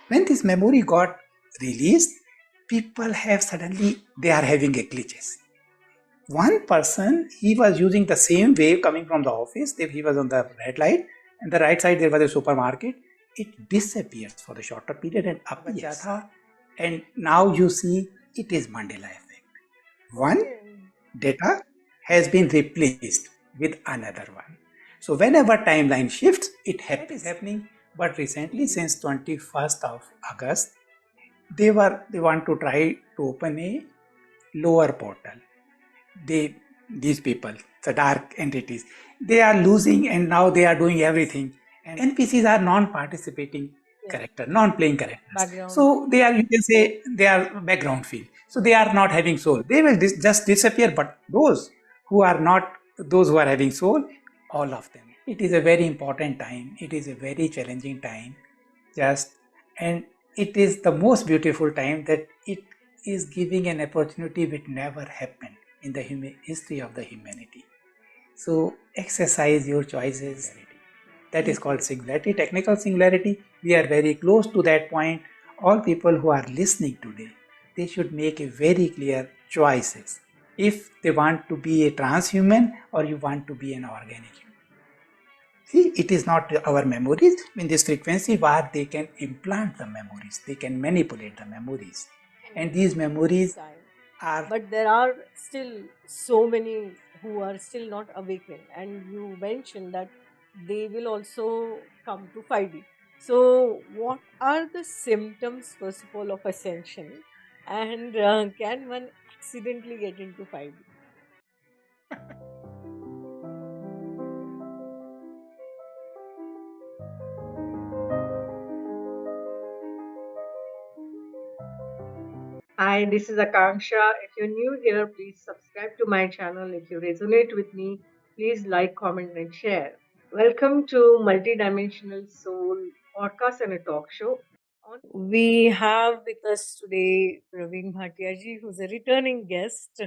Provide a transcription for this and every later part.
When this memory got released, people have suddenly, they are having a glitches. One person, he was using the same wave coming from the office. He was on the red light, and the right side there was a supermarket. It disappears for the shorter period and appears. And now you see it is Mandela effect. One data has been replaced with another one. So whenever timeline shifts, it happens. Happening. But recently, since 21st of August, they want to try to open a lower portal. These people, the dark entities, they are losing, and now they are doing everything. And NPCs are non-participating character, non-playing characters. Background. So they are, you can say, they are background field. So they are not having soul. They will just disappear. But those who are having soul, all of them. It is a very important time. It is a very challenging time. Just and it is the most beautiful time that it is giving an opportunity which never happened in the history of the humanity. So exercise your choices. That is called singularity, technical singularity. We are very close to that point. All people who are listening today, they should make a very clear choices. If they want to be a transhuman or you want to be an organic human. See, it is not our memories in this frequency where they can implant the memories, they can manipulate the memories. And these memories are. But there are still so many who are still not awakened, and you mentioned that they will also come to 5D. So, what are the symptoms, first of all, of ascension, and can one accidentally get into 5D? Hi, this is Akanksshaa. If you're new here, please subscribe to my channel. If you resonate with me, please like, comment, and share. Welcome to Multidimensional Soul Podcast and a Talk Show. We have with us today Praveen Bhatiya ji, who's a returning guest,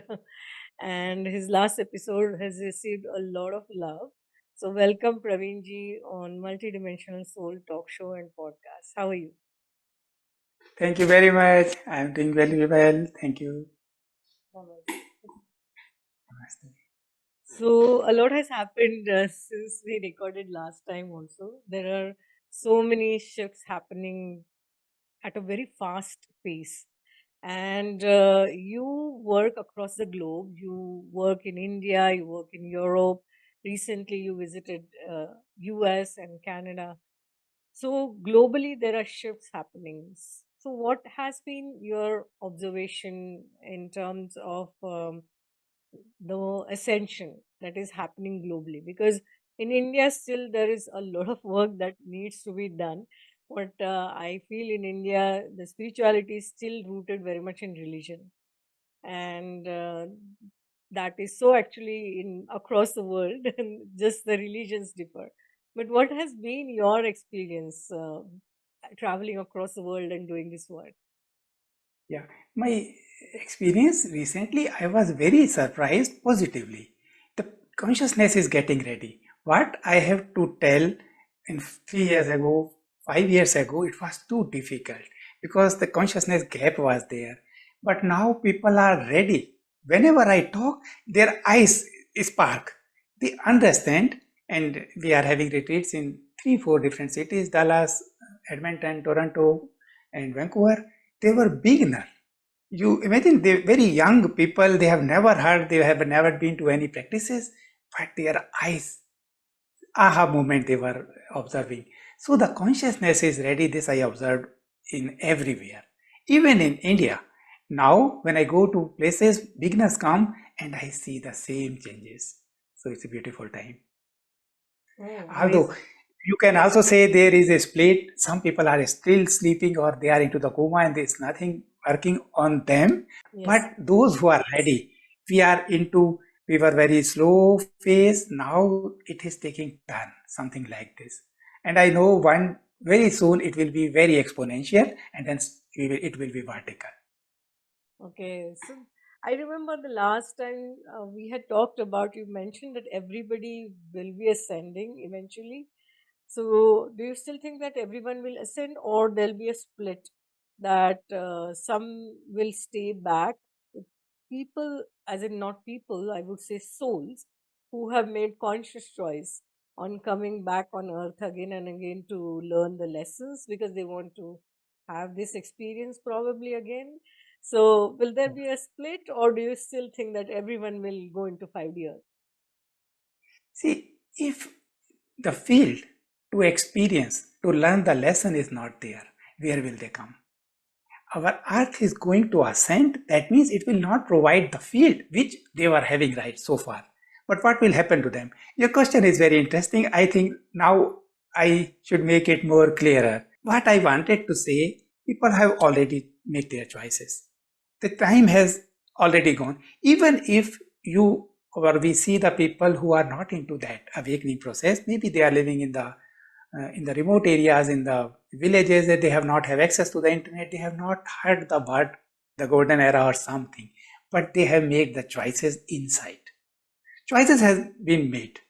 and his last episode has received a lot of love. So, welcome Praveen ji on Multidimensional Soul Talk Show and Podcast. How are you? Thank you very much. I am doing very well. Thank you. Namaste. So, a lot has happened since we recorded last time, also. There are so many shifts happening at a very fast pace. And you work across the globe. You work in India, you work in Europe. Recently, you visited US and Canada. So, globally, there are shifts happening. So, what has been your observation in terms of the ascension that is happening globally? Because in India, still there is a lot of work that needs to be done. But I feel in India, the spirituality is still rooted very much in religion. And that is so actually in across the world, and just the religions differ. But what has been your experience traveling across the world and doing this work? Yeah, my experience recently, I was very surprised positively. The consciousness is getting ready. What I have to tell in 3 years ago, 5 years ago, it was too difficult because the consciousness gap was there. But now people are ready. Whenever I talk, their eyes spark. They understand, and we are having retreats in 3, 4 different cities: Dallas, Edmonton, Toronto, and Vancouver. They were beginner. You imagine they very young people, they have never heard, they have never been to any practices, but their eyes, aha moment they were observing. So the consciousness is ready. This I observed in everywhere, even in India. Now, when I go to places, beginners come and I see the same changes. So it's a beautiful time. Although you can also say there is a split. Some people are still sleeping or they are into the coma and there's nothing working on them. Yes. But those who are ready, we were very slow phase. Now it is taking turn, something like this. And I know one very soon it will be very exponential and then it will be vertical. Okay, so I remember the last time we had talked about, you mentioned that everybody will be ascending eventually. So, do you still think that everyone will ascend, or there'll be a split that some will stay back? People, as in not people, I would say souls, who have made conscious choice on coming back on earth again and again to learn the lessons because they want to have this experience probably again. So, will there be a split, or do you still think that everyone will go into 5D earth? See, if the field to experience, to learn the lesson is not there, where will they come? Our earth is going to ascend, that means it will not provide the field which they were having right so far. But what will happen to them? Your question is very interesting. I think now I should make it more clearer. What I wanted to say, people have already made their choices. The time has already gone. Even if you or we see the people who are not into that awakening process, maybe they are living in the remote areas, in the villages, that they have not have access to the internet, they have not heard the word, the golden era or something, but they have made the choices inside. Choices has been made.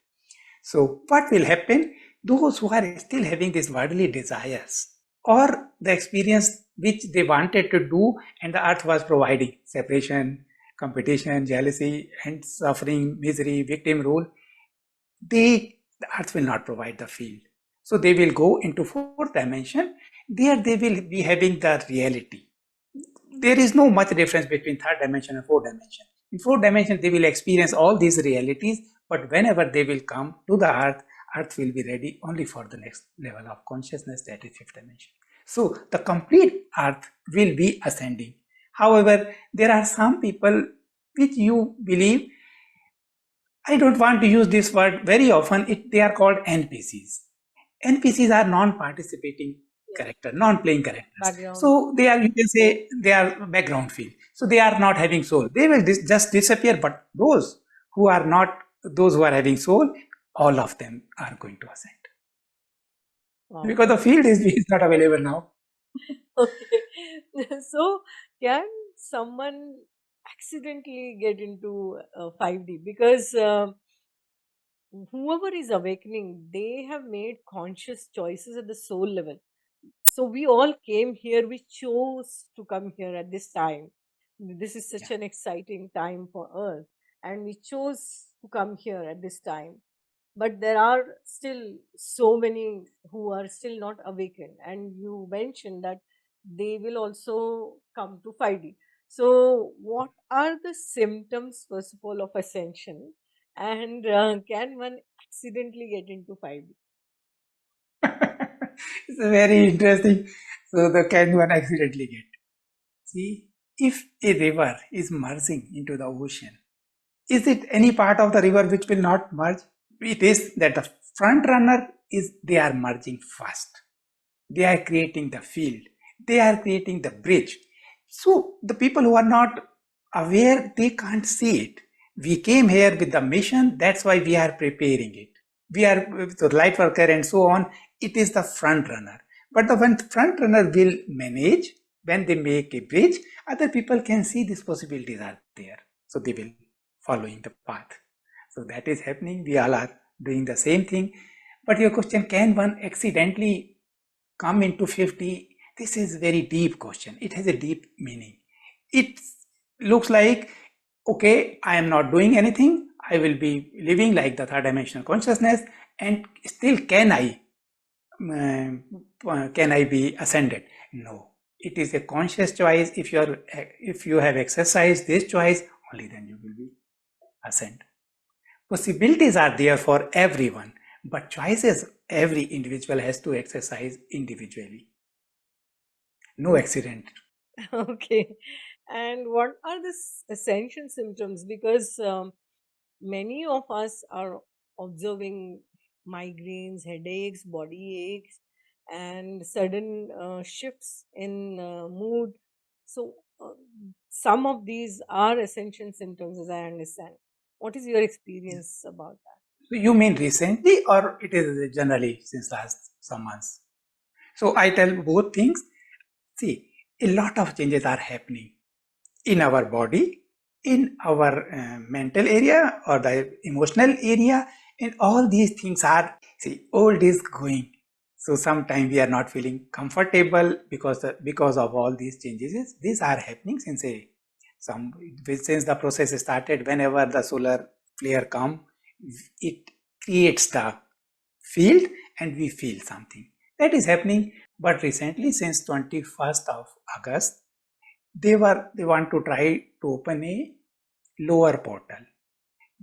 So what will happen? Those who are still having these worldly desires or the experience which they wanted to do and the earth was providing, separation, competition, jealousy, and suffering, misery, victim rule, the earth will not provide the field. So they will go into fourth dimension. There they will be having the reality. There is no much difference between third dimension and fourth dimension. In fourth dimension, they will experience all these realities, but whenever they will come to the earth, earth will be ready only for the next level of consciousness, that is fifth dimension. So the complete earth will be ascending. However, there are some people which you believe, I don't want to use this word very often, they are called NPCs. NPCs are non-participating Yes, character, non-playing characters. background. So they are, you can say, they are background field. So they are not having soul. They will just disappear. But those who are not, those who are having soul, all of them are going to ascend Wow. because the field is not available now. Okay. So, can someone accidentally get into 5D? Because whoever is awakening, they have made conscious choices at the soul level. So, we all came here, we chose to come here at this time. This is Yeah. such an exciting time for Earth, and we chose to come here at this time. But there are still so many who are still not awakened, and you mentioned that they will also come to 5D. So what are the symptoms, first of all, of ascension, and can one accidentally get into 5D? It's a very interesting. So the can one accidentally get? See, if a river is merging into the ocean, is it any part of the river which will not merge? It is that the front runner is they are merging fast. They are creating the field. They are creating the bridge. So the people who are not aware, they can't see it. We came here with the mission. That's why we are preparing it. We are with the light worker and so on. It is the front runner. But the one front runner will manage when they make a bridge. Other people can see these possibilities are there. So they will following the path. So that is happening. We all are doing the same thing. But your question, can one accidentally come into 50? This is very deep question. It has a deep meaning. It looks like, okay, I am not doing anything. I will be living like the third dimensional consciousness, and still can I be ascended? No. It is a conscious choice. If you have exercised this choice, only then you will be ascend. Possibilities are there for everyone, but choices every individual has to exercise individually. No accident. Okay. And what are the ascension symptoms? Because many of us are observing migraines, headaches, body aches, and sudden shifts in mood. So, some of these are ascension symptoms, as I understand. What is your experience about that? So you mean recently, or it is generally since last some months? So I tell both things. See, a lot of changes are happening in our body, in our mental area or the emotional area, and all these things are, see, old is going, So sometimes we are not feeling comfortable because of all these changes. These are happening since the process started. Whenever the solar flare come, it creates the field and we feel something. That is happening. But recently, since 21st of August, they want to try to open a lower portal.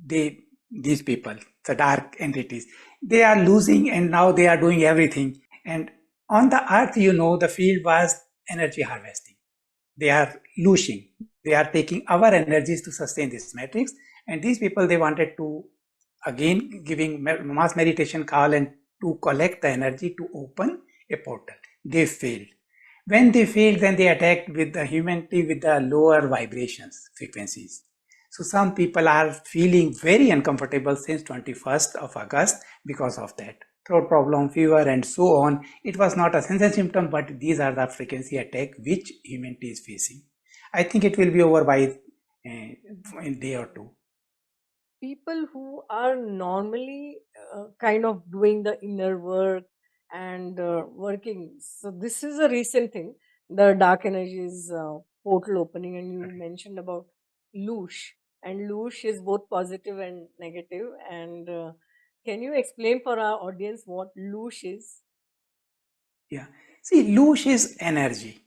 These people, the dark entities, they are losing and now they are doing everything. And on the earth, the field was energy harvesting. They are losing. They are taking our energies to sustain this matrix. And these people, they wanted to again giving mass meditation call and to collect the energy to open a portal. They failed. When they failed, then they attacked with the humanity with the lower vibrations, frequencies. So some people are feeling very uncomfortable since 21st of August because of that. Throat problem, fever, and so on. It was not a sensory symptom, but these are the frequency attack which humanity is facing. I think it will be over by in a day or two. People who are normally kind of doing the inner work and working. So this is a recent thing, the dark energies portal opening, and you mentioned about loosh, and loosh is both positive and negative. And can you explain for our audience what loosh is? Yeah. See, loosh is energy.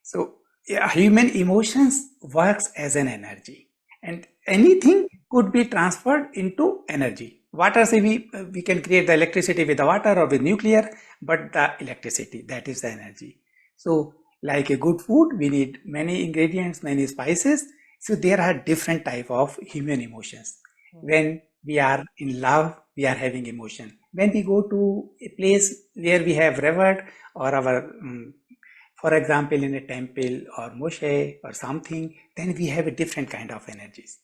So yeah, human emotions works as an energy, and anything could be transferred into energy. Water, say we can create the electricity with the water or with nuclear, but the electricity, that is the energy. So like a good food, we need many ingredients, many spices. So there are different type of human emotions. When we are in love, we are having emotion. When we go to a place where we have revered or our for example, in a temple or mosque or something, then we have a different kind of energies.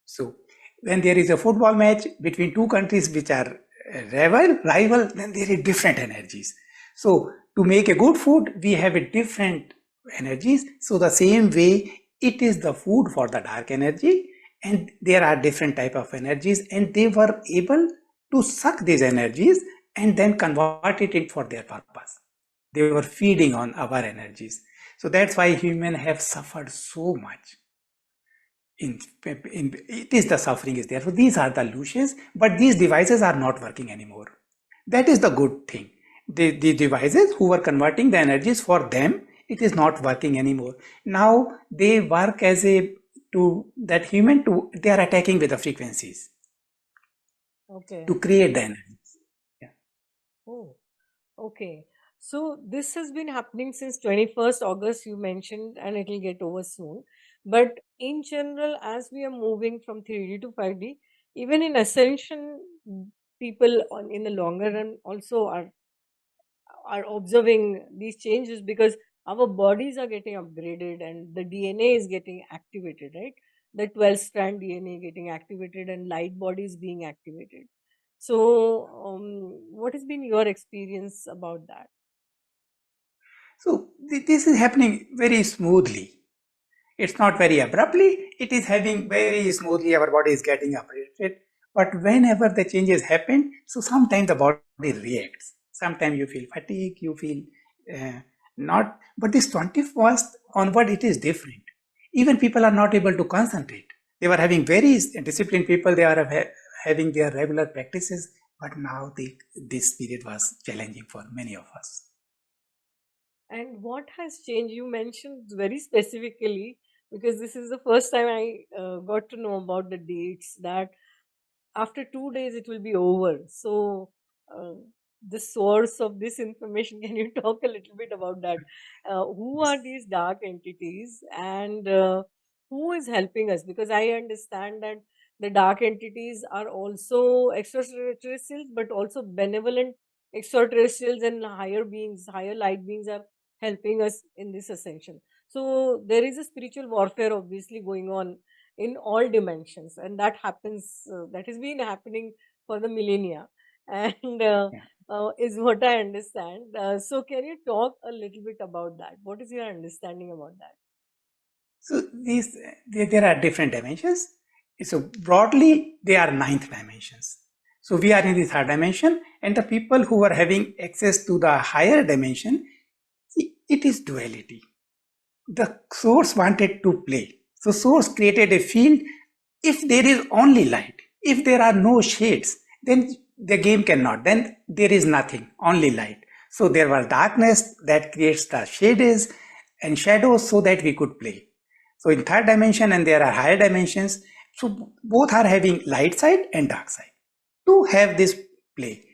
So when there is a football match between two countries which are rival, then there are different energies. So to make a good food, we have a different energies. So the same way, it is the food for the dark energy, and there are different type of energies, and they were able to suck these energies and then convert it in for their purpose. They were feeding on our energies. So that's why humans have suffered so much. It is the suffering is there. So these are the illusions, but these devices are not working anymore. That is the good thing. The devices who were converting the energies for them, it is not working anymore. Now they work as a to that human to they are attacking with the frequencies Okay. to create the energies. Yeah. Oh, okay. So this has been happening since 21st August, you mentioned, and it will get over soon. But in general, as we are moving from 3D to 5D, even in Ascension, people in the longer run also are observing these changes, because our bodies are getting upgraded and the DNA is getting activated, right? The 12 strand DNA getting activated and light bodies being activated. So, what has been your experience about that? So this is happening very smoothly. It's not very abruptly, it is having very smoothly, our body is getting updated. But whenever the changes happen, so sometimes the body reacts. Sometimes you feel fatigue, you feel not, but this 21st onward, it is different. Even people are not able to concentrate. They were having very disciplined people, they are having their regular practices, but now this period was challenging for many of us. And what has changed? You mentioned very specifically, because this is the first time I got to know about the dates, that after 2 days it will be over. So, uh, the source of this information, can you talk a little bit about that? Who are these dark entities, and who is helping us? Because I understand that the dark entities are also extraterrestrials, but also benevolent extraterrestrials and higher beings, higher light beings are helping us in this ascension. So there is a spiritual warfare obviously going on in all dimensions, and that happens, that has been happening for the millennia, and is what I understand. So can you talk a little bit about that? What is your understanding about that? So there are different dimensions. So broadly, they are ninth dimensions. So we are in the third dimension, and the people who are having access to the higher dimension, see, it is duality. The source wanted to play. So source created a field. If there is only light, if there are no shades, then the game cannot. Then there is nothing, only light. So there was darkness that creates the shades and shadows so that we could play. So in third dimension and there are higher dimensions. So both are having light side and dark side to have this play.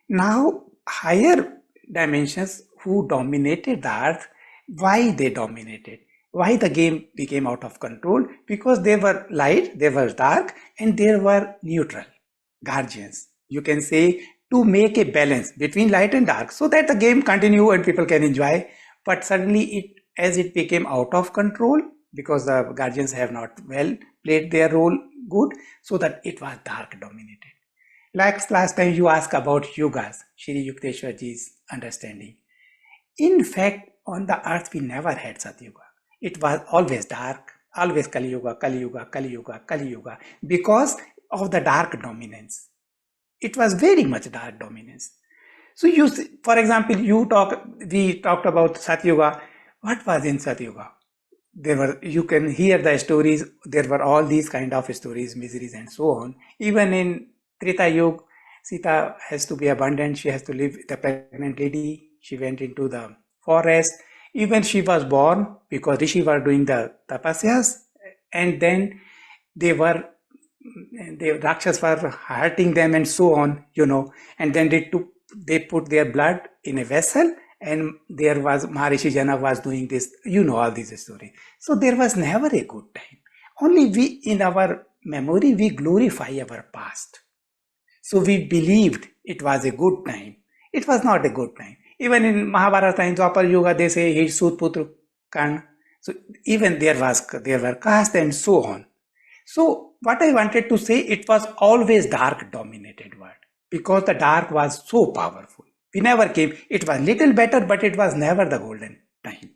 Now higher dimensions who dominated the earth, why they dominated? Why the game became out of control? Because they were light, they were dark, and there were neutral guardians. You can say to make a balance between light and dark so that the game continue and people can enjoy. But suddenly as it became out of control because the guardians have not well played their role good, so that it was dark dominated. Like last time you asked about yugas, Shri Yukteswarji's understanding. In fact, on the earth we never had Satyuga. It was always dark, always Kali Yuga, Kali Yuga, Kali Yuga, Kali Yuga, because of the dark dominance. It was very much dark dominance. So for example, we talked about Satyuga. What was in Satyuga? You can hear the stories. There were all these kind of stories, miseries, and so on. Even in Treta Yuga, Sita has to be abundant. She has to live with a pregnant lady. She went into the forest. Even she was born because Rishi were doing the tapasyas, and then they were the Rakshas were hurting them and so on, and then they put their blood in a vessel, and there was Maharishi Jana was doing this, all these stories. So there was never a good time. Only we, in our memory, we glorify our past. So we believed it was a good time. It was not a good time. Even in Mahabharata, in Dwapar Yuga, they say he is Sudputra Karna. So even there were caste and so on. So what I wanted to say, it was always dark dominated world because the dark was so powerful. We never came. It was little better, but it was never the golden time.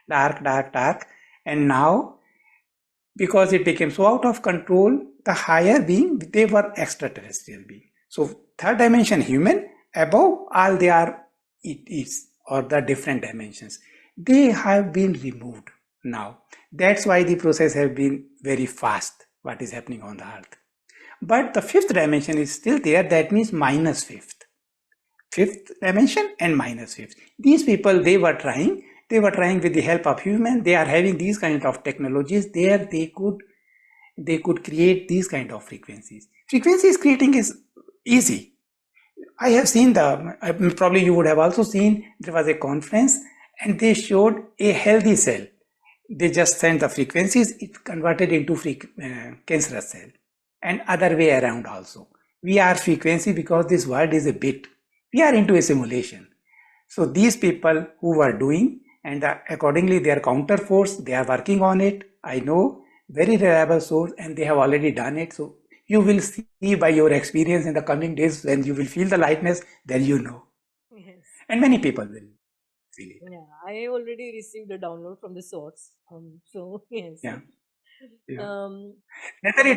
Dark, dark, dark. And now, because it became so out of control, the higher being, they were extraterrestrial being. So third dimension human, above all they are it is, or the different dimensions. They have been removed now. That's why the process has been very fast, what is happening on the earth. But the fifth dimension is still there, that means minus fifth. Fifth dimension and minus fifth. These people, they were trying with the help of human. They are having these kind of technologies there. They could create these kind of frequencies. Frequencies creating is easy. I have seen probably you would have also seen, there was a conference and they showed a healthy cell. They just sent the frequencies, it converted into cancerous cell, and other way around also. We are frequency because this world is a bit. We are into a simulation. So these people who were doing, and accordingly their counter force, they are working on it. I know, very reliable source, and they have already done it. So you will see by your experience in the coming days, when you will feel the lightness, then you know. Yes. And many people will feel it. Yeah, I already received a download from the source. So yes. Yeah. Yeah. Later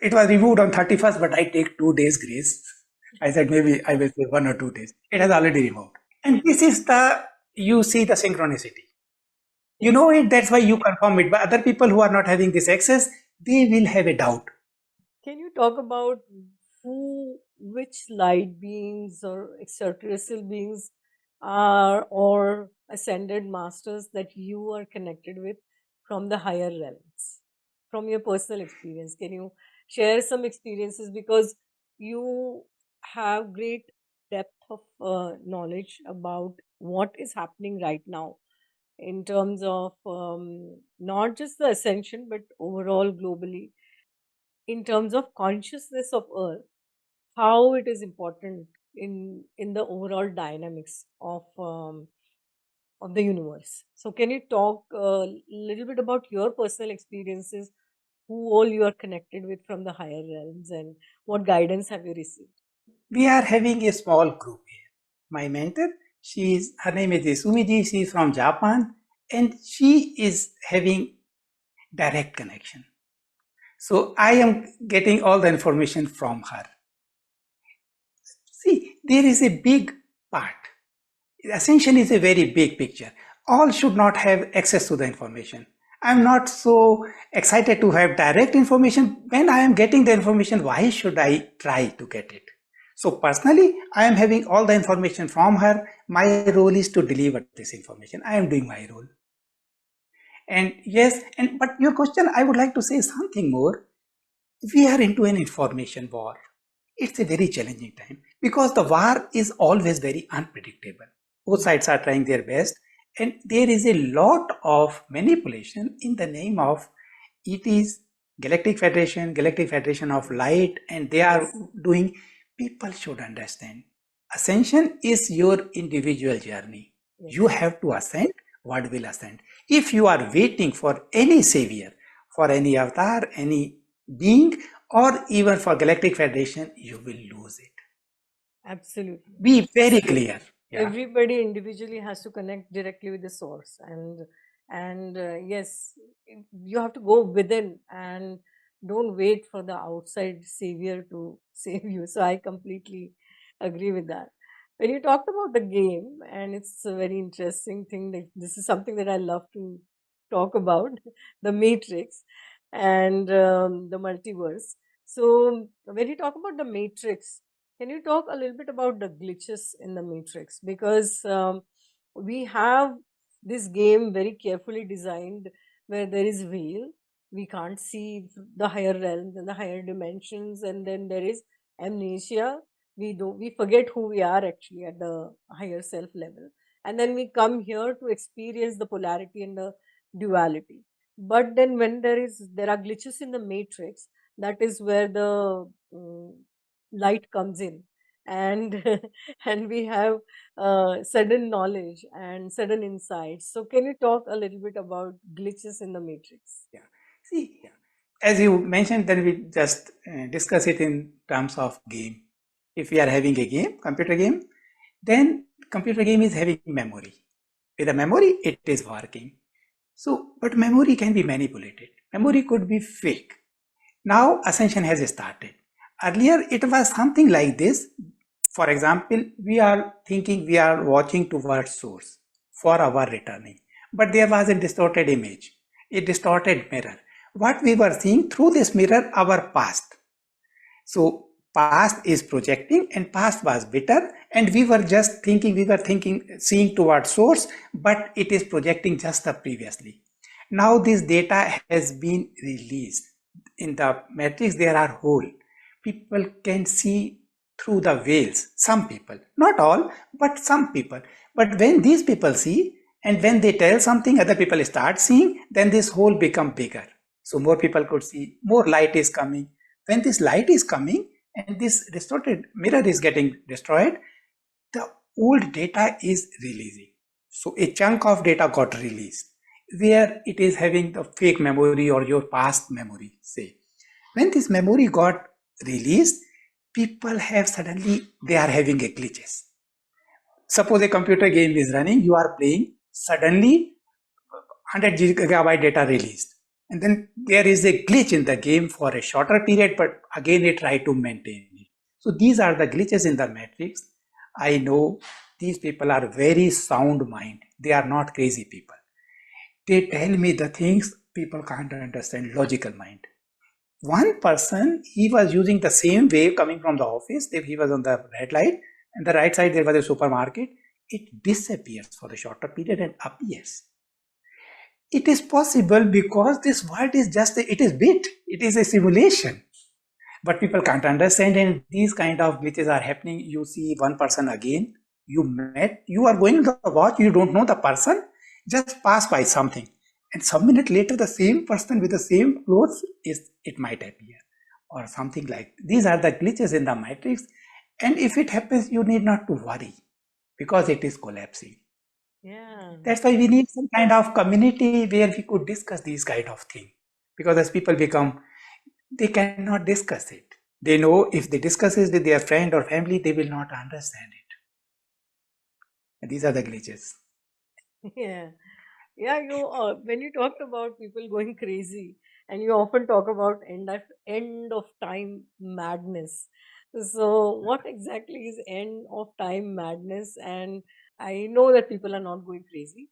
it was removed on 31st, but I take 2 days grace. I said maybe I will say 1 or 2 days. It has already removed. And this is you see the synchronicity. You know it, that's why you confirm it. But other people who are not having this access, they will have a doubt. Can you talk about which light beings or extraterrestrial beings are, or ascended masters that you are connected with from the higher realms? From your personal experience, can you share some experiences, because you have great depth of knowledge about what is happening right now in terms of not just the ascension but overall globally, in terms of consciousness of earth, how it is important in the overall dynamics of the universe. So can you talk a little bit about your personal experiences, who all you are connected with from the higher realms, and what guidance have you received? We are having a small group here. My mentor, her name is Sumiji. She is from Japan, and she is having direct connection. So I am getting all the information from her. there is a big part. Ascension is a very big picture. All should not have access to the information. I'm not so excited to have direct information. When I am getting the information, why should I try to get it? So personally, I am having all the information from her. My role is to deliver this information. I am doing my role. And yes, and but your question, I would like to say something more. We are into an information war. It's a very challenging time because the war is always very unpredictable. Both sides are trying their best, and there is a lot of manipulation in the name of it is Galactic Federation of Light, and they are doing. People should understand. Ascension is your individual journey. You have to ascend what will ascend. If you are waiting for any savior, for any avatar, any being, or even for Galactic Federation, you will lose it. Absolutely. Be very clear. Yeah. Everybody individually has to connect directly with the source, and yes, you have to go within and don't wait for the outside savior to save you. So I completely agree with that. When you talked about the game, and it's a very interesting thing, that this is something that I love to talk about, the matrix and the multiverse. So when you talk about the matrix, can you talk a little bit about the glitches in the matrix? Because we have this game very carefully designed where there is veil. We can't see the higher realms and the higher dimensions, and then there is amnesia. We forget who we are actually at the higher self level, and then we come here to experience the polarity and the duality. But then when there are glitches in the matrix, that is where the light comes in, and and we have sudden knowledge and sudden insights. So can you talk a little bit about glitches in the matrix? Yeah. See, as you mentioned, then we just discuss it in terms of game. If we are having a game, computer game, then computer game is having memory. With a memory, it is working. So, but memory can be manipulated. Memory could be fake. Now, Ascension has started. Earlier, it was something like this. For example, we are thinking we are watching towards source for our returning, but there was a distorted image, a distorted mirror. What we were seeing through this mirror, our past. So past is projecting, and past was bitter, and we were just thinking, seeing towards source, but it is projecting just the previously. Now this data has been released. In the matrix, there are hole. People can see through the veils. Some people, not all, but some people. But when these people see, and when they tell something, other people start seeing, then this hole become bigger. So more people could see, more light is coming. When this light is coming and this distorted mirror is getting destroyed, the old data is releasing. So a chunk of data got released where it is having the fake memory or your past memory, say. When this memory got released, people have suddenly, they are having a glitches. Suppose a computer game is running, you are playing, suddenly 100 gigabyte data released. And then there is a glitch in the game for a shorter period, but again it try to maintain it. So these are the glitches in the matrix. I know these people are very sound mind. They are not crazy people. They tell me the things people can't understand, logical mind. One person, he was using the same wave coming from the office. He was on the red light, and the right side there was a supermarket. It disappears for a shorter period and appears. It is possible because this world is just, it is bit, it is a simulation. But people can't understand, and these kind of glitches are happening. You see one person again, you met, you are going to watch, you don't know the person, just pass by something. And some minute later, the same person with the same clothes, it might appear. Or something like, these are the glitches in the matrix. And if it happens, you need not to worry because it is collapsing. Yeah. That's why we need some kind of community where we could discuss these kind of things. Because as people become, they cannot discuss it. They know if they discuss it with their friend or family, they will not understand it. And these are the glitches. Yeah. Yeah, when you talked about people going crazy, and you often talk about end of time madness. So, what exactly is end of time madness? And I know that people are not going crazy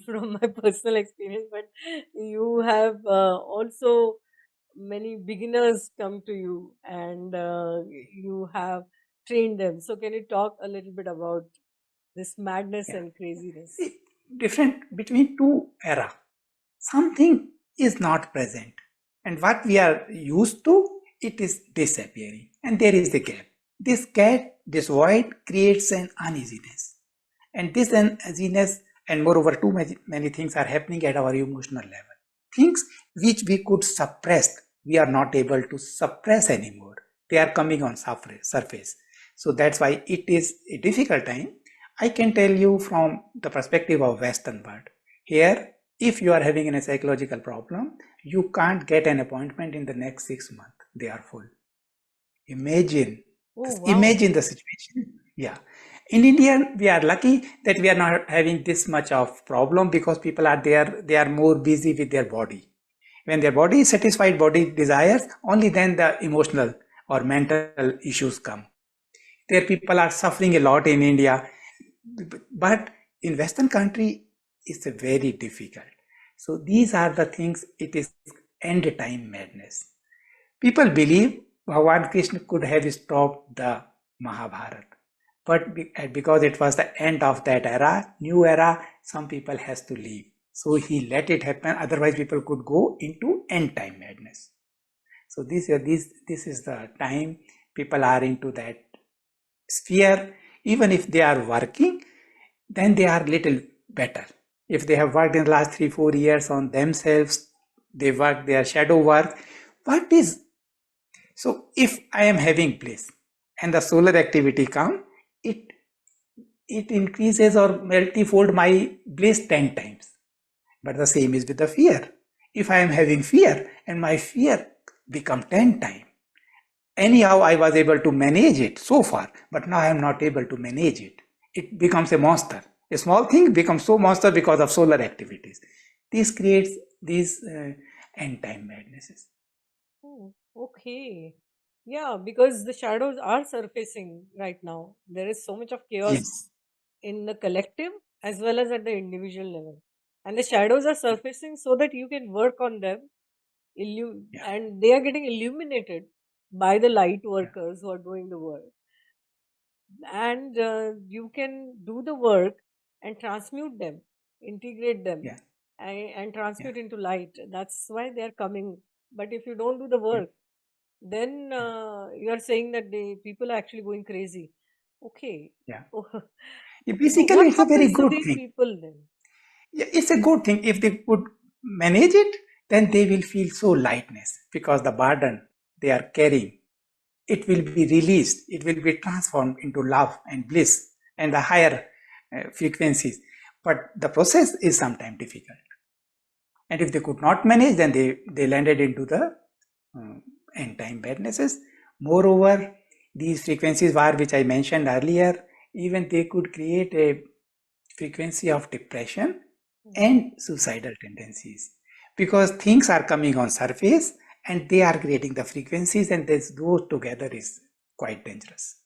from my personal experience, but you have also many beginners come to you and you have trained them. So, can you talk a little bit about this madness Yeah. and craziness? See, different between two era. Something is not present. And what we are used to, it is disappearing. And there is the gap. This void creates an uneasiness. And this uneasiness, and moreover, too many things are happening at our emotional level. Things which we could suppress, we are not able to suppress anymore. They are coming on surface. So that's why it is a difficult time. I can tell you from the perspective of Western world. Here, if you are having a psychological problem, you can't get an appointment in the next 6 months. They are full. Imagine, Oh, wow. imagine the situation. Yeah. In India, we are lucky that we are not having this much of problem because people are there, they are more busy with their body. When their body is satisfied, body desires, only then the emotional or mental issues come. There people are suffering a lot in India, but in Western country, it's a very difficult. So these are the things, it is end time madness. People believe Bhagwan Krishna could have stopped the Mahabharata. But because it was the end of that era, new era, some people has to leave. So he let it happen. Otherwise, people could go into end time madness. So this is the time people are into that sphere. Even if they are working, then they are little better. If they have worked in the last 3 4 years on themselves, they work their shadow work. What is so if I am having bliss and the solar activity come, it it increases or multifold my bliss 10 times. But the same is with the fear. If I am having fear and my fear become 10 times. Anyhow, I was able to manage it so far, but now I am not able to manage it. It becomes a monster. A small thing becomes so monster because of solar activities. This creates these end time madnesses. Oh, okay. Yeah, because the shadows are surfacing right now. There is so much of chaos Yes. in the collective as well as at the individual level. And the shadows are surfacing so that you can work on them, Yeah. and they are getting illuminated by the light Yeah. workers who are doing the work. And you can do the work and transmute them, integrate them, Yeah. and Yeah. transmute into light. That's why they are coming. But if you don't do the Yeah. work, then you are saying that the people are actually going crazy. Okay. Yeah. Okay. So Basically, what it's a very happens to good these thing. people then? Yeah, it's a good thing. If they could manage it, then they will feel so lightness because the burden they are carrying, it will be released. It will be transformed into love and bliss and the higher frequencies. But the process is sometimes difficult. And if they could not manage, then they landed into the uh, end time badnesses. Moreover, these frequencies were, which I mentioned earlier, even they could create a frequency of depression Hmm. and suicidal tendencies because things are coming on surface and they are creating the frequencies, and this those together is quite dangerous.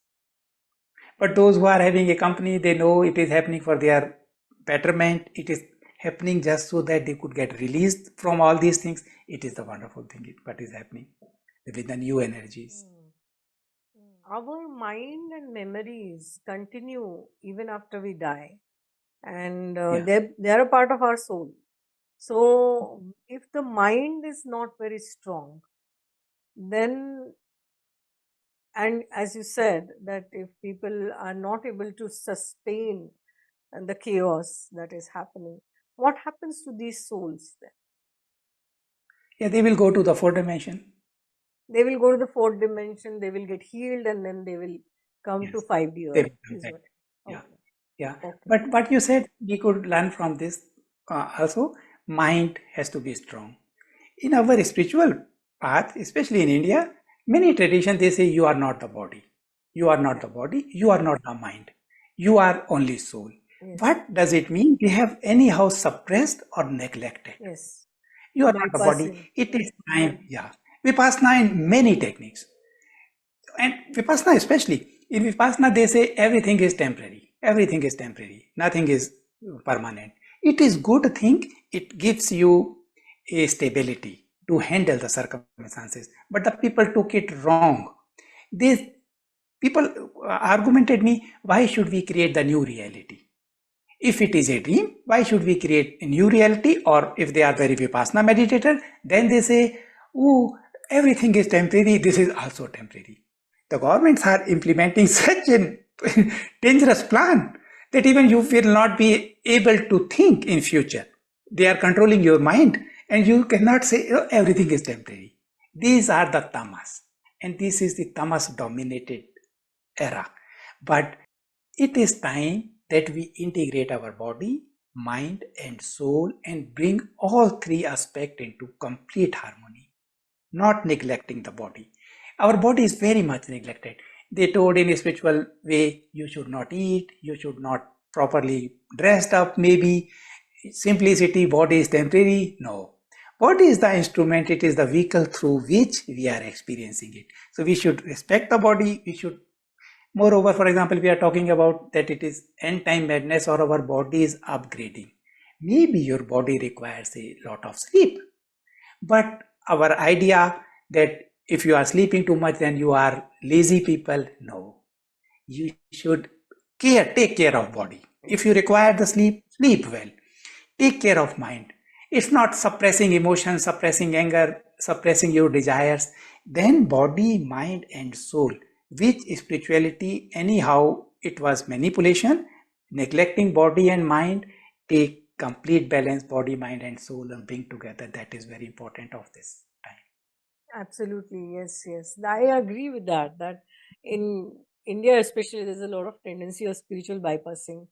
But those who are having a company, they know it is happening for their betterment. It is happening just so that they could get released from all these things. It is the wonderful thing what is happening with the new energies. Hmm. Our mind and memories continue even after we die, and Yeah, they're a part of our soul. So, if the mind is not very strong, then, and as you said, that if people are not able to sustain the chaos that is happening, what happens to these souls then? yeah, they will go to the fourth dimension. They will go to the fourth dimension, they will get healed, and then they will come to Yes, 5D they Earth, will come is back. what. Yeah. Okay, Yeah, okay. but what you said, we could learn from this also. Mind has to be strong. In our spiritual path, especially in India, many traditions they say you are not the body, you are not the body, you are not the mind, you are only soul. Yes, What does it mean? We have anyhow suppressed or neglected. yes. You are not the body. Bypassing. It is time. Yeah, we pass nine many techniques. and Vipassana especially. In Vipassana, they say everything is temporary. Everything is temporary. Nothing is permanent. It is good thing. It gives you a stability to handle the circumstances. But the people took it wrong. They people argumented me, why should we create the new reality? If it is a dream, why should we create a new reality? Or if they are very Vipassana meditator, then they say, oh, everything is temporary, this is also temporary. The governments are implementing such a dangerous plan that even you will not be able to think in future. They are controlling your mind and you cannot say, oh, everything is temporary. These are the tamas, and this is the tamas dominated era. But it is time that we integrate our body, mind, and soul and bring all three aspects into complete harmony, not neglecting the body. Our body is very much neglected. They told in a spiritual way, you should not eat, you should not properly dressed up, maybe simplicity, body is temporary. No. Body is the instrument, it is the vehicle through which we are experiencing it. So we should respect the body, we should. Moreover, for example, we are talking about that it is end time madness or our body is upgrading. Maybe your body requires a lot of sleep. But our idea that if you are sleeping too much, then you are lazy people, no. You should take care of body. If you require the sleep, sleep well. Take care of mind. It's not suppressing emotions, suppressing anger, suppressing your desires. Then body, mind, and soul. Which spirituality, anyhow, it was manipulation, neglecting body and mind, take complete balance, body, mind, and soul, and bring together. That is very important of this time. Absolutely, yes, yes. I agree with that. That in India, especially, there's a lot of tendency of spiritual bypassing,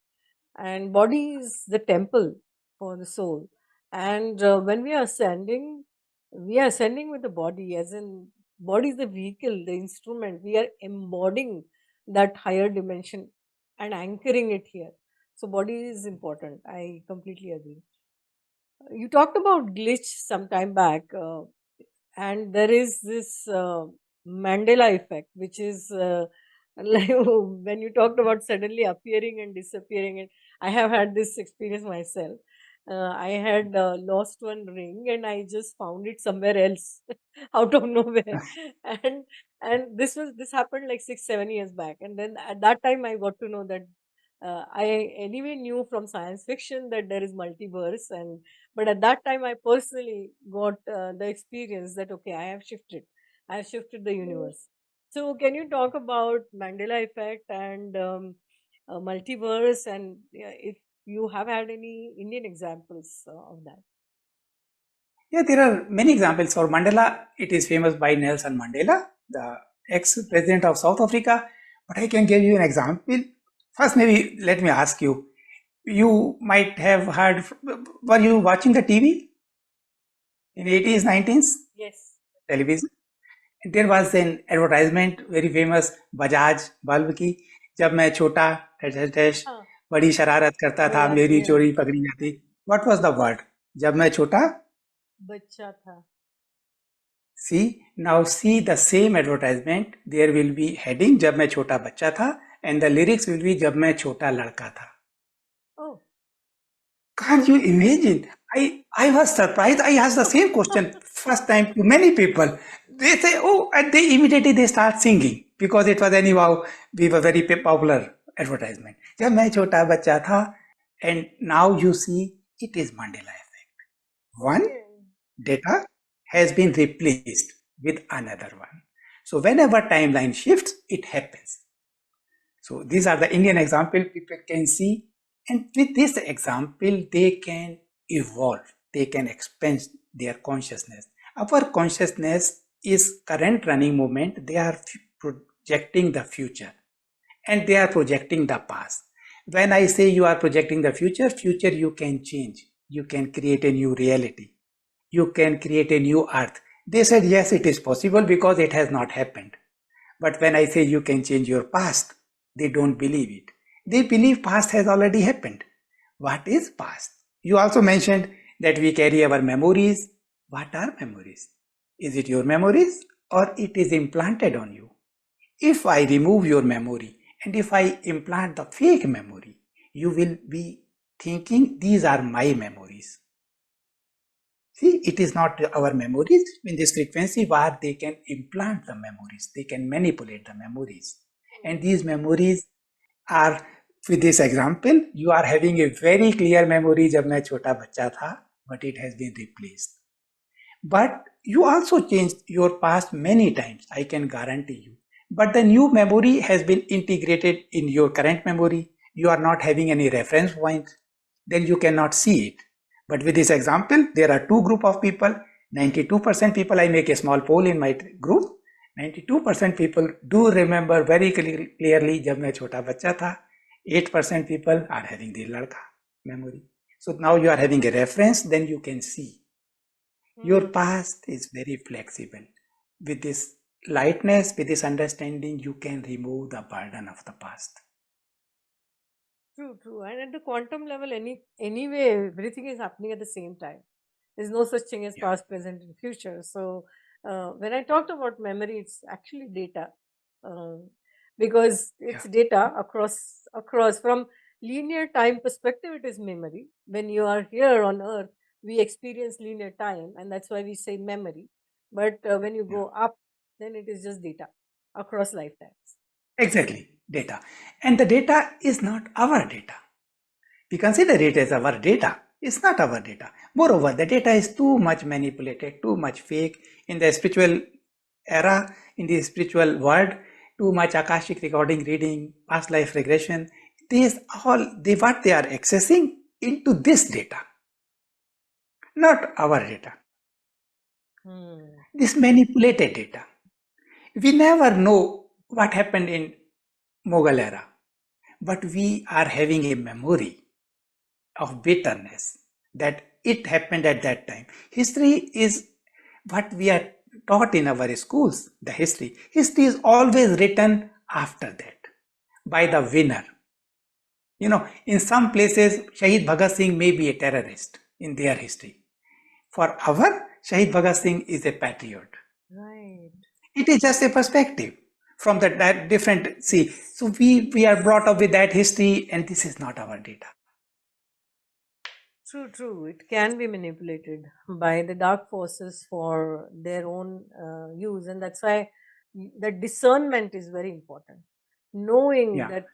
and body is the temple for the soul. And when we are ascending with the body, as in body is the vehicle, the instrument. We are embodying that higher dimension and anchoring it here. So body is important. I completely agree. You talked about glitch some time back. And there is this Mandela effect, which is like when you talked about suddenly appearing and disappearing. And I have had this experience myself. I had lost one ring and I just found it somewhere else out of nowhere, and this happened like 6 7 years back. And then at that time I got to know that I anyway knew from science fiction that there is multiverse, and but at that time I personally got the experience that okay, I have shifted the universe. So can you talk about Mandela effect and multiverse, and if you have had any Indian examples of that? Yeah, there are many examples. For Mandela, it is famous by Nelson Mandela, the ex-president of South Africa. But I can give you an example. First, maybe let me ask you. You might have heard, were you watching the TV in 80s, 90s, Yes. television? There was an advertisement, very famous, Bajaj bulb की, जब मैं छोटा dash dash dash हाँ, बड़ी शरारत करता था, yeah, मेरी yeah. चोरी पकड़ी जाती. What was the word? जब मैं छोटा. बच्चा था. See, now see the same advertisement. There will be heading जब मैं छोटा बच्चा था, and the lyrics will be जब मैं छोटा लड़का था. Oh. Can't you imagine? I was surprised. I asked the same question first time to many people. They say, oh, and they immediately they start singing because it was anyhow we were very popular advertisement. जब मैं छोटा बच्चा था, and now you see it is Mandela effect. One Okay. data has been replaced with another one. So whenever timeline shifts, it happens. So these are the Indian example people can see, and with this example, they can evolve, they can expand their consciousness. Our consciousness is current running moment, they are projecting the future and they are projecting the past. When I say you are projecting the future, future you can change, you can create a new reality, you can create a new earth. They said, yes, it is possible because it has not happened. But when I say you can change your past, they don't believe it. They believe past has already happened. What is past? You also mentioned that we carry our memories. What are memories? Is it your memories or it is implanted on you? If I remove your memory and if I implant the fake memory, you will be thinking these are my memories. See, it is not our memories in this frequency where they can implant the memories, they can manipulate the memories. And these memories are, with this example, you are having a very clear memory जब मैं छोटा बच्चा था, but it has been replaced. But you also changed your past many times, I can guarantee you. But the new memory has been integrated in your current memory. You are not having any reference point, then you cannot see it. But with this example, there are two group of people. 92% people, I make a small poll in my group. 92% people do remember very clearly जब मैं छोटा बच्चा था. 8% people are having the ladka memory. So now you are having a reference, then you can see. Your past is very flexible. With this lightness, with this understanding, you can remove the burden of the past. True. And at the quantum level, anyway, everything is happening at the same time. There's no such thing as past, present, and future. So when I talked about memory, it's actually data, because it's data across from linear time perspective. It is memory. When you are here on Earth, we experience linear time, and that's why we say memory. But when you go up, then it is just data across lifetimes. Exactly, data. And the data is not our data. We consider it as our data. It's not our data. Moreover, the data is too much manipulated, too much fake. In the spiritual era, in the spiritual world, too much Akashic recording, reading, past life regression. These all, what they are accessing into this data, not our data. This manipulated data. We never know what happened in Mughal era, but we are having a memory of bitterness that it happened at that time. History is what we are taught in our schools, the history. History is always written after that by the winner. You know, in some places, Shahid Bhagat Singh may be a terrorist in their history. For our, Shahid Bhagat Singh is a patriot. Right. It is just a perspective from that different, see, so we are brought up with that history, and this is not our data. True. It can be manipulated by the dark forces for their own use, and that's why the discernment is very important. Knowing that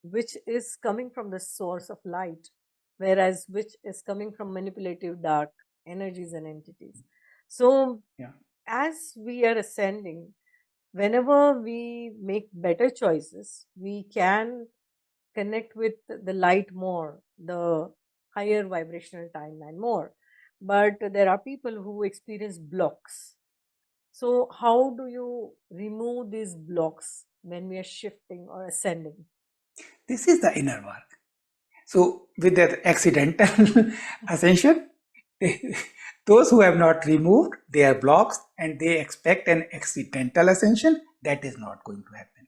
which is coming from the source of light, whereas which is coming from manipulative dark energies and entities. So, as we are ascending, whenever we make better choices, we can connect with the light more, the higher vibrational timeline more. But there are people who experience blocks. So how do you remove these blocks when we are shifting or ascending? This is the inner work. So with the accidental ascension, those who have not removed their blocks and they expect an accidental ascension, that is not going to happen.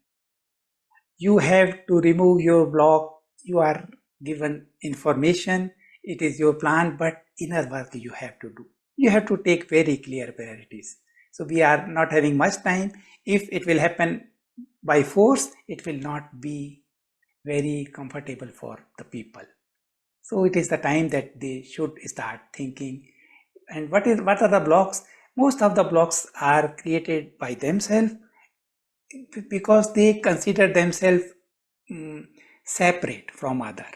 You have to remove your block. You are given information. It is your plan, but inner work you have to do. You have to take very clear priorities. So we are not having much time. If it will happen by force, it will not be very comfortable for the people. So it is the time that they should start thinking. And what are the blocks? Most of the blocks are created by themselves because they consider themselves separate from other.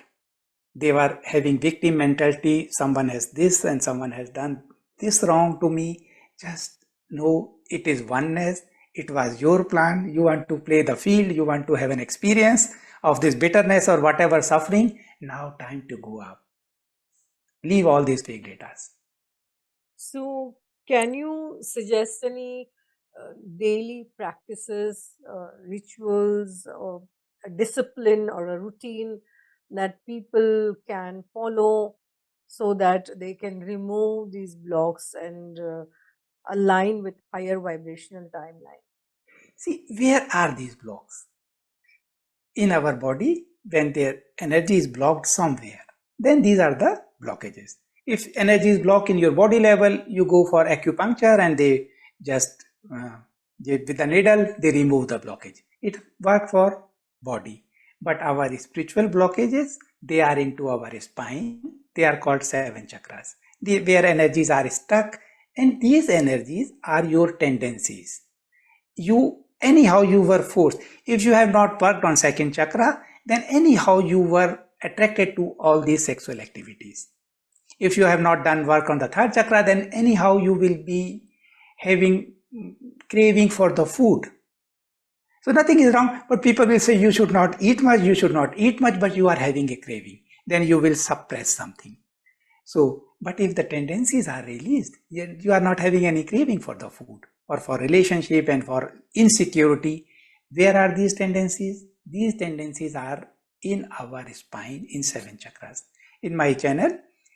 They were having victim mentality. Someone has this and someone has done this wrong to me. Just know it is oneness. It was your plan. You want to play the field. You want to have an experience of this bitterness or whatever suffering. Now time to go up. Leave all these fake data. So can you suggest any daily practices, rituals, or a discipline or a routine that people can follow so that they can remove these blocks and align with higher vibrational timeline? See, where are these blocks? In our body, when their energy is blocked somewhere, then these are the blockages. If energy is blocked in your body level, you go for acupuncture and they just With the needle, they remove the blockage. It works for body. But our spiritual blockages, they are into our spine. They are called seven chakras, where energies are stuck. And these energies are your tendencies. Anyhow you were forced. If you have not worked on second chakra, then anyhow you were attracted to all these sexual activities. If you have not done work on the third chakra, then anyhow you will be having craving for the food. So nothing is wrong, but people will say you should not eat much, you should not eat much, but you are having a craving. Then you will suppress something. So, but if the tendencies are released, you are not having any craving for the food or for relationship and for insecurity. Where are these tendencies? These tendencies are in our spine in seven chakras. In my channel,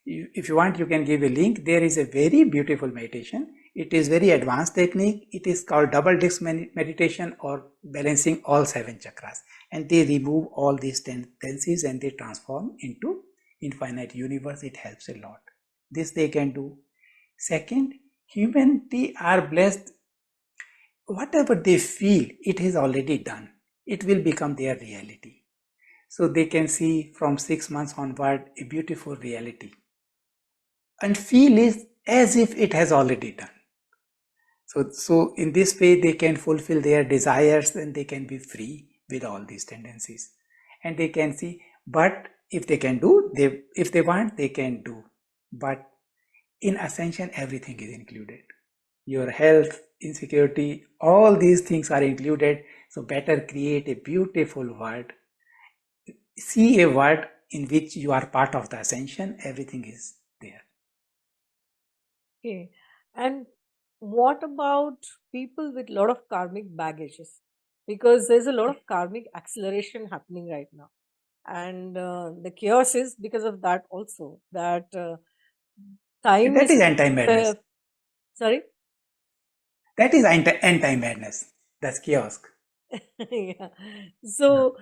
if you want, you can give a link. There is a very beautiful meditation. It is very advanced technique. It is called double disc meditation or balancing all seven chakras. And they remove all these tendencies and they transform into infinite universe. It helps a lot. This they can do. Second, humanity are blessed. Whatever they feel, it is already done. It will become their reality. So they can see from 6 months onward a beautiful reality. And feel is as if it has already done. So in this way, they can fulfill their desires and they can be free with all these tendencies. And they can see, but if they can do, if they want, they can do. But in Ascension, everything is included. Your health, insecurity, all these things are included. So better create a beautiful world. See a world in which you are part of the Ascension. Everything is there. Okay. And what about people with a lot of karmic baggages? Because there's a lot of karmic acceleration happening right now. And the chaos is because of that also. That time That is. is anti-madness. Sorry? That is anti-madness. That's kiosk. Yeah. So,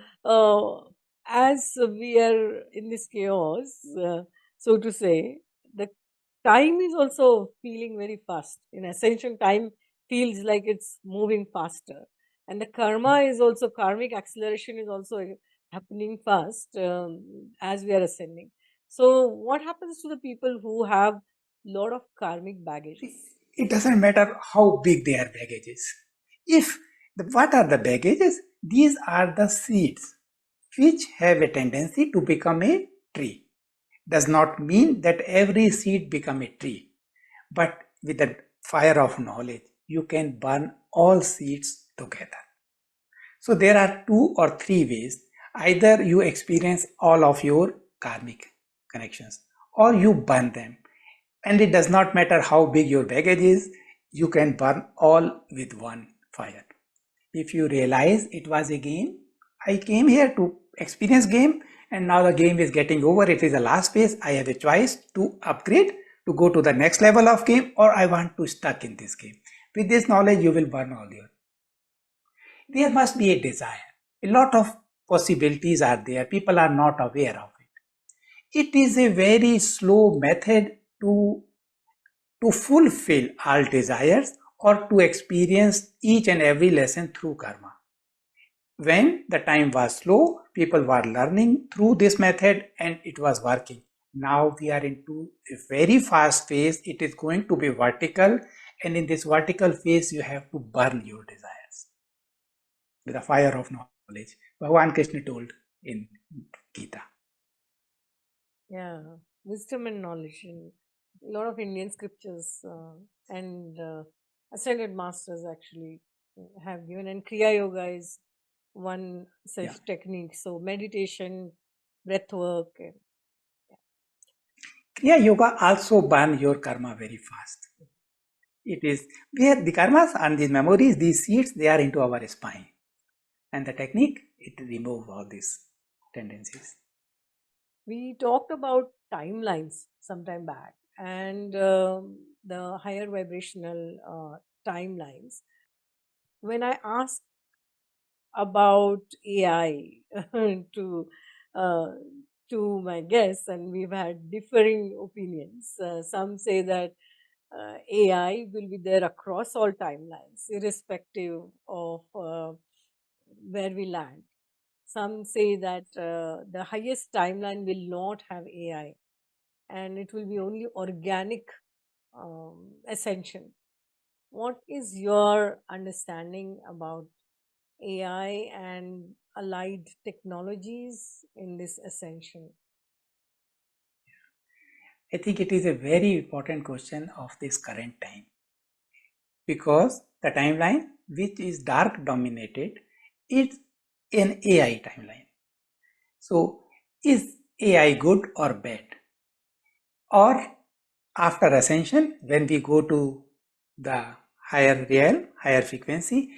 as we are in this chaos, so to say, the time is also feeling very fast. In Ascension, time feels like it's moving faster. And the karma is also, karmic acceleration is also happening fast as we are ascending. So, what happens to the people who have lot of karmic baggages? It doesn't matter how big their baggages. What are the baggages? These are the seeds which have a tendency to become a tree. Does not mean that every seed become a tree, but with the fire of knowledge, you can burn all seeds together. So there are two or three ways. Either you experience all of your karmic connections or you burn them. And it does not matter how big your baggage is, you can burn all with one fire. If you realize it was a game, I came here to experience game and now the game is getting over, it is the last phase, I have a choice to upgrade, to go to the next level of game, or I want to stuck in this game. With this knowledge, you will burn all your. There must be a desire. A lot of possibilities are there. People are not aware of it. It is a very slow method to fulfill all desires or to experience each and every lesson through karma. When the time was slow, people were learning through this method and it was working. Now we are into a very fast phase. It is going to be vertical, and in this vertical phase, you have to burn your desires with the fire of knowledge. Bhagavan Krishna told in Gita. Yeah, wisdom and knowledge in a lot of Indian scriptures and ascended masters actually have given. And Kriya Yoga is one such Yeah. technique. So meditation, breath work. Kriya Yoga also burn your karma very fast. It is where the karmas and these memories, these seeds, they are into our spine. And the technique, it removes all these tendencies. We talked about timelines sometime back and the higher vibrational timelines. When I asked about AI to uh, to my guests, and we've had differing opinions. Some say that AI will be there across all timelines, irrespective of where we land. Some say that the highest timeline will not have AI, and it will be only organic ascension. What is your understanding about AI and allied technologies in this ascension? I think it is a very important question of this current time, because the timeline which is dark dominated is an AI timeline. So is AI good or bad? Or after ascension, when we go to the higher realm, higher frequency,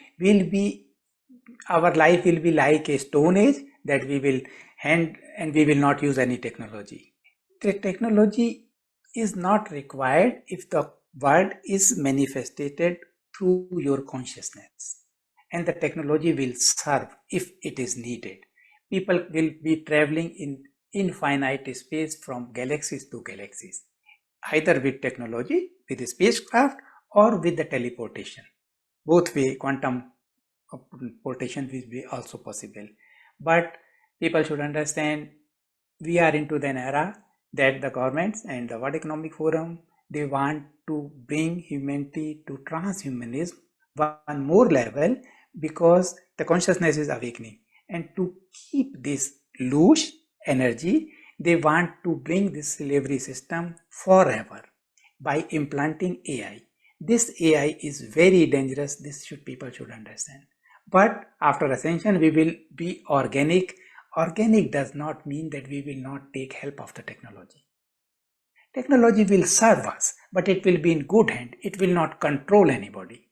our life will be like a stone age that we will hand and we will not use any technology. The technology is not required if the world is manifested through your consciousness, and the technology will serve if it is needed. People will be traveling in infinite space from galaxies to galaxies, either with technology, with a spacecraft, or with the teleportation. Both way, quantum portation will be also possible. But people should understand we are into an era that the governments and the World Economic Forum, they want to bring humanity to transhumanism one more level, because the consciousness is awakening. And to keep this loose energy, they want to bring this slavery system forever by implanting AI. This AI is very dangerous. People should understand. But after ascension, we will be organic. Organic does not mean that we will not take help of the technology. Technology will serve us, but it will be in good hand. It will not control anybody.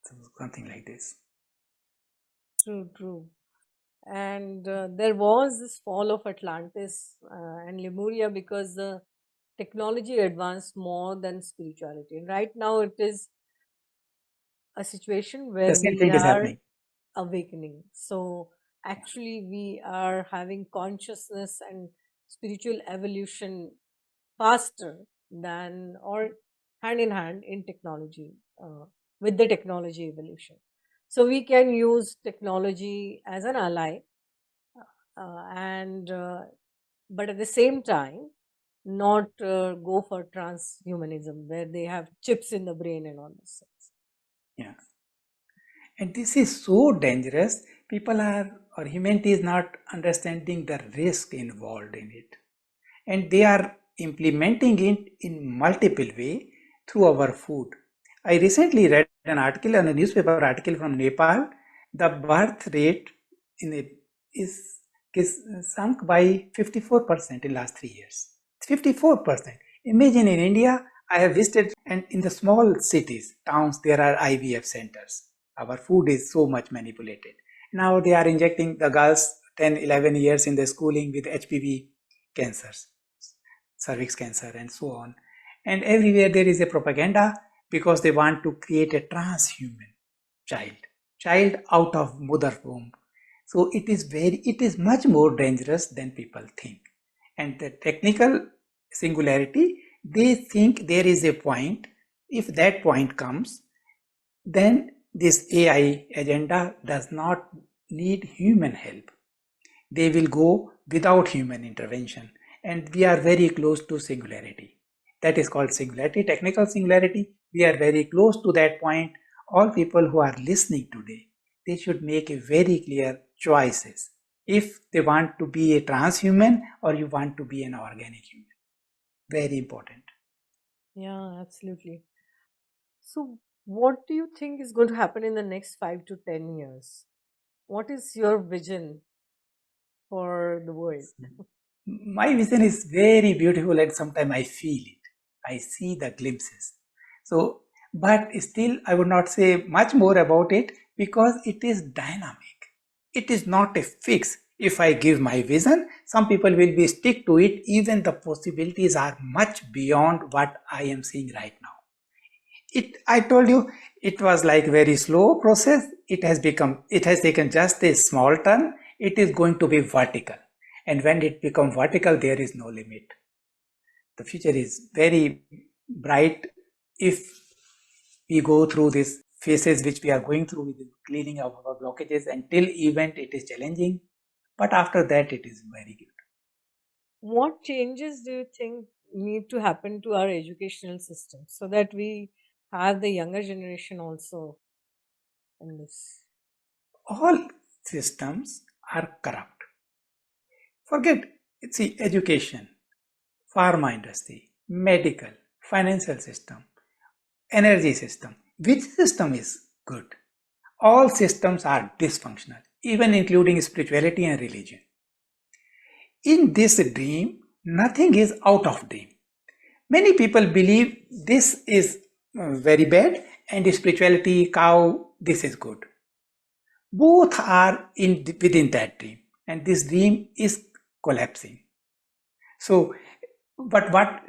So something like this. True, true. And there was this fall of Atlantis and Lemuria because the technology advanced more than spirituality. And right now, it is a situation The where same we thing is are happening. awakening. So, actually, we are having consciousness and spiritual evolution faster than or hand in hand in technology with the technology evolution. So, we can use technology as an ally and but at the same time not go for transhumanism where they have chips in the brain and all this things. Yeah. And this is so dangerous. Humanity is not understanding the risk involved in it. And they are implementing it in multiple way through our food. I recently read an article, a newspaper article from Nepal. The birth rate in it is sunk by 54% in last 3 years. 54%. Imagine in India, I have visited, and in the small cities, towns, there are IVF centers. Our food is so much manipulated. Now they are injecting the girls 10, 11 years in the schooling with HPV cancers, cervix cancer, and so on. And everywhere there is a propaganda because they want to create a transhuman child out of mother womb. So it is much more dangerous than people think. And the technical singularity, they think there is a point. If that point comes, then this AI agenda does not need human help. They will go without human intervention. And we are very close to singularity. That is called singularity, technical singularity. We are very close to that point. All people who are listening today, they should make a very clear choices. If they want to be a transhuman or you want to be an organic human. Very important. Yeah, absolutely. So, what do you think is going to happen in the next 5 to 10 years? What is your vision for the world? My vision is very beautiful and sometimes I feel it. I see the glimpses. So, but still, I would not say much more about it because it is dynamic. It is not a fix. If I give my vision, some people will be stick to it. Even the possibilities are much beyond what I am seeing right now. I told you, it was like very slow process. It has taken just a small turn. It is going to be vertical. And when it becomes vertical, there is no limit. The future is very bright if we go through these phases which we are going through with the cleaning of our blockages, until event it is challenging, but after that it is very good. What changes do you think need to happen to our educational system so that we have the younger generation also in this? All systems are corrupt. Forget, see, education, pharma industry, medical, financial system, energy system. Which system is good? All systems are dysfunctional, even including spirituality and religion. In this dream, nothing is out of dream. Many people believe this is very bad and spirituality, cow, this is good. Both are within that dream, and this dream is collapsing. So, but what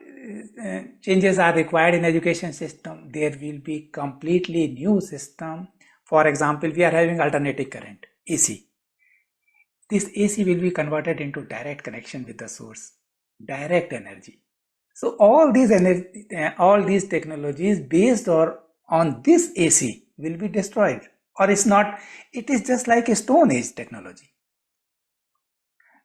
changes are required in education system? There will be completely new system. For example, we are having alternating current, AC. This AC will be converted into direct connection with the source, direct energy. So all these energy, all these technologies based on this AC will be destroyed, or it's not. It is just like a Stone Age technology.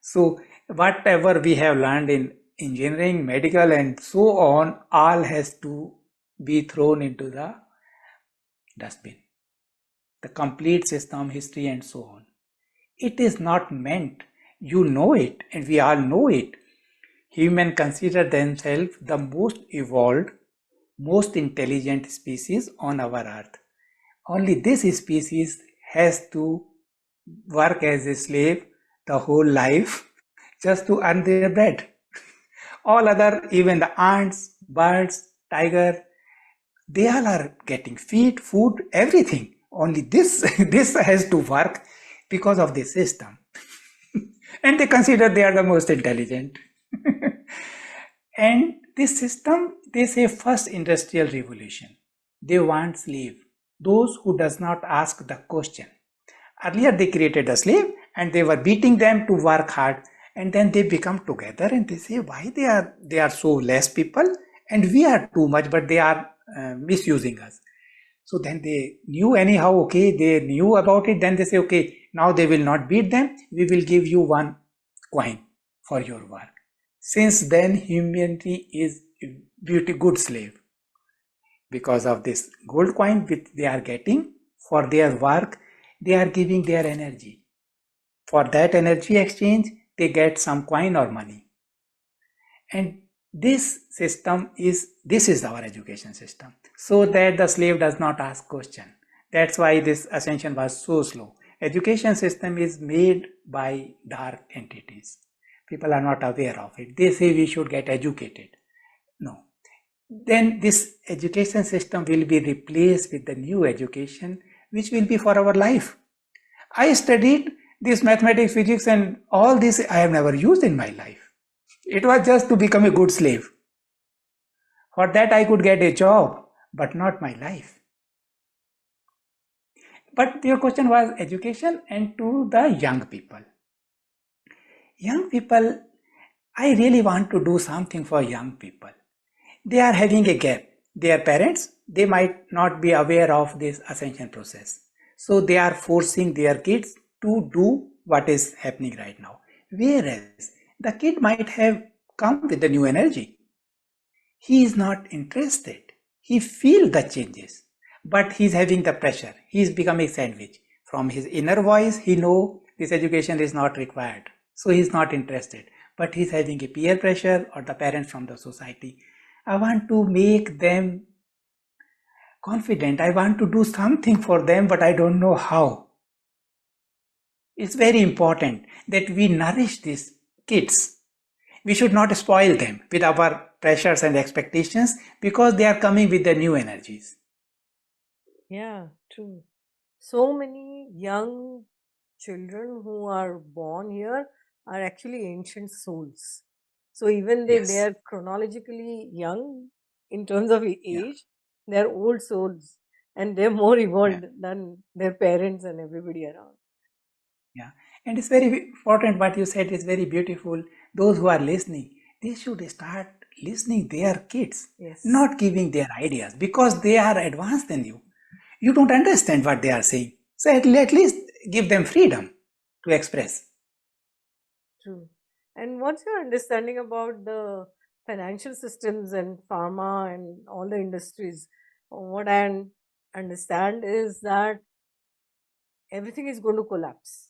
So whatever we have learned in engineering, medical, and so on, all has to be thrown into the dustbin. The complete system, history, and so on. It is not meant. You know it, and we all know it. Humans consider themselves the most evolved, most intelligent species on our earth. Only this species has to work as a slave the whole life just to earn their bread. All other, even the ants, birds, tiger, they all are getting feed, food, everything. Only this, this has to work because of the system. And they consider they are the most intelligent. And this system, they say first industrial revolution. They want slave, those who does not ask the question. Earlier they created a slave and they were beating them to work hard, and then they become together and they say why they are so less people and we are too much, but they are misusing us. So then they knew anyhow, okay, they knew about it. Then they say, okay, now they will not beat them. We will give you one coin for your work. Since then, humanity is a good slave because of this gold coin which they are getting for their work. They are giving their energy. For that energy exchange, they get some coin or money. And this is our education system, so that the slave does not ask question. That's why this ascension was so slow. Education system is made by dark entities. People are not aware of it. They say we should get educated. No. Then this education system will be replaced with the new education, which will be for our life. I studied this mathematics, physics, and all this I have never used in my life. It was just to become a good slave. For that I could get a job, but not my life. But your question was education and to the young people. Young people, I really want to do something for young people. They are having a gap. Their parents, they might not be aware of this ascension process. So they are forcing their kids to do what is happening right now. Whereas the kid might have come with the new energy. He is not interested. He feels the changes, but he's having the pressure. He's becoming sandwich. From his inner voice, he know this education is not required. So he's not interested, but he's having a peer pressure or the parents from the society. I want to make them confident. I want to do something for them, but I don't know how. It's very important that we nourish these kids. We should not spoil them with our pressures and expectations because they are coming with the new energies. Yeah, true. So many young children who are born here are actually ancient souls. So even they Yes. are chronologically young in terms of Yeah. age, they're old souls and they're more Yeah. evolved than their parents and everybody around. Yeah. And it's very important what you said is very beautiful. Those who are listening, they should start listening their kids, Yes. not giving their ideas because they are advanced than you. You don't understand what they are saying. So at least give them freedom to express. True. And what's your understanding about the financial systems and pharma and all the industries? What I understand is that everything is going to collapse.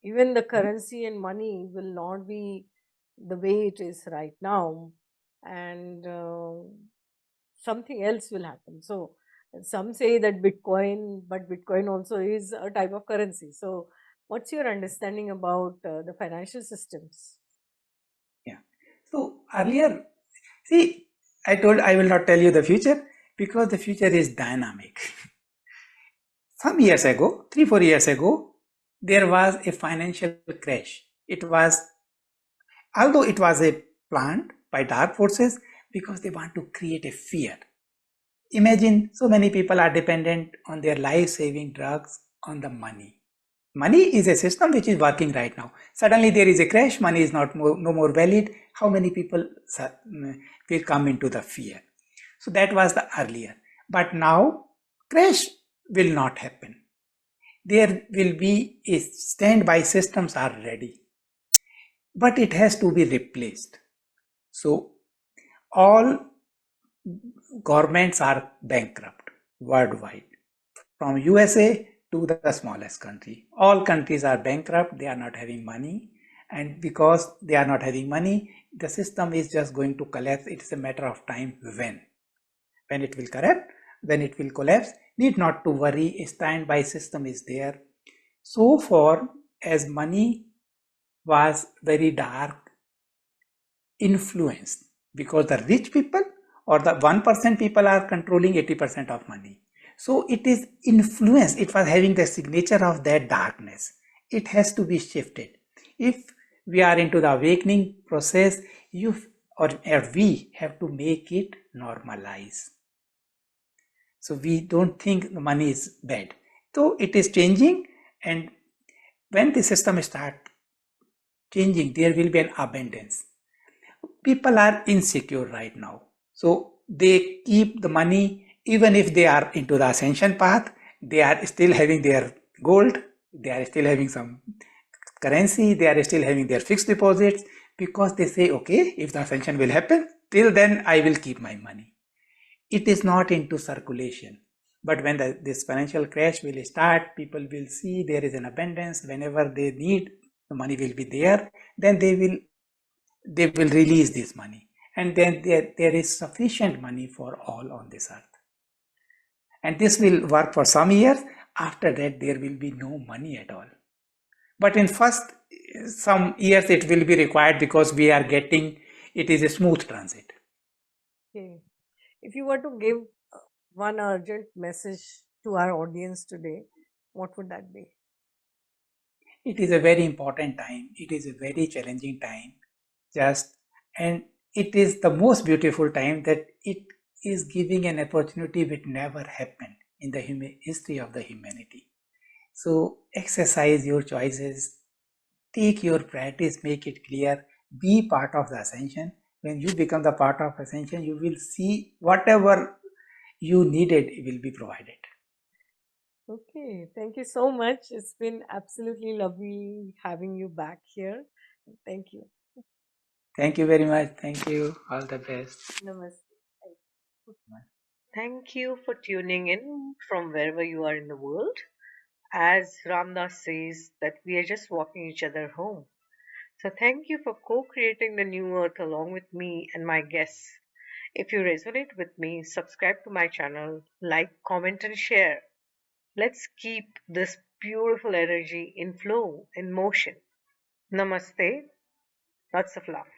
Even the currency and money will not be the way it is right now, and something else will happen. So, some say that Bitcoin, but Bitcoin also is a type of currency. So, what's your understanding about the financial systems? Yeah. So earlier, see, I told I will not tell you the future because the future is dynamic. Some years ago, 3-4 years ago, there was a financial crash. It was, although it was a planned by dark forces because they want to create a fear. Imagine so many people are dependent on their life-saving drugs on the money. Money is a system which is working right now. Suddenly there is a crash, money is no more valid. How many people will come into the fear? So that was the earlier. But now crash will not happen. There will be a standby systems are ready, but it has to be replaced. So all governments are bankrupt worldwide, from USA to the smallest country. All countries are bankrupt, they are not having money, and because they are not having money, the system is just going to collapse. It's a matter of time when it will correct, when it will collapse. Need not to worry, a standby system is there. So far as money was very dark influenced, because the rich people or the 1% people are controlling 80% of money. So it is influenced, it was having the signature of that darkness. It has to be shifted. If we are into the awakening process, you or we have to make it normalize. So we don't think the money is bad. So it is changing, and when the system start changing, there will be an abundance. People are insecure right now. So they keep the money, even if they are into the ascension path, they are still having their gold, they are still having some currency, they are still having their fixed deposits, because they say, okay, if the ascension will happen, till then I will keep my money. It is not into circulation. But when this financial crash will start, people will see there is an abundance. Whenever they need, the money will be there. Then they will release this money, and then there is sufficient money for all on this earth, and this will work for some years. After that there will be no money at all, but in first some years it will be required because we are getting, it is a smooth transit. Okay. If you were to give one urgent message to our audience today, what would that be? It is a very important time, it is a very challenging time, just, and it is the most beautiful time that it is giving an opportunity which never happened in the history of the humanity. So exercise your choices, take your practice, make it clear, be part of the ascension. When you become the part of ascension, you will see whatever you needed will be provided. Okay, thank you so much. It's been absolutely lovely having you back here. Thank you. Thank you very much. Thank you. All the best. Namaste. Thank you for tuning in from wherever you are in the world. As Ramdas says, that we are just walking each other home. So thank you for co-creating the new earth along with me and my guests. If you resonate with me, subscribe to my channel, like, comment, and share. Let's keep this beautiful energy in flow, in motion. Namaste. Lots of love.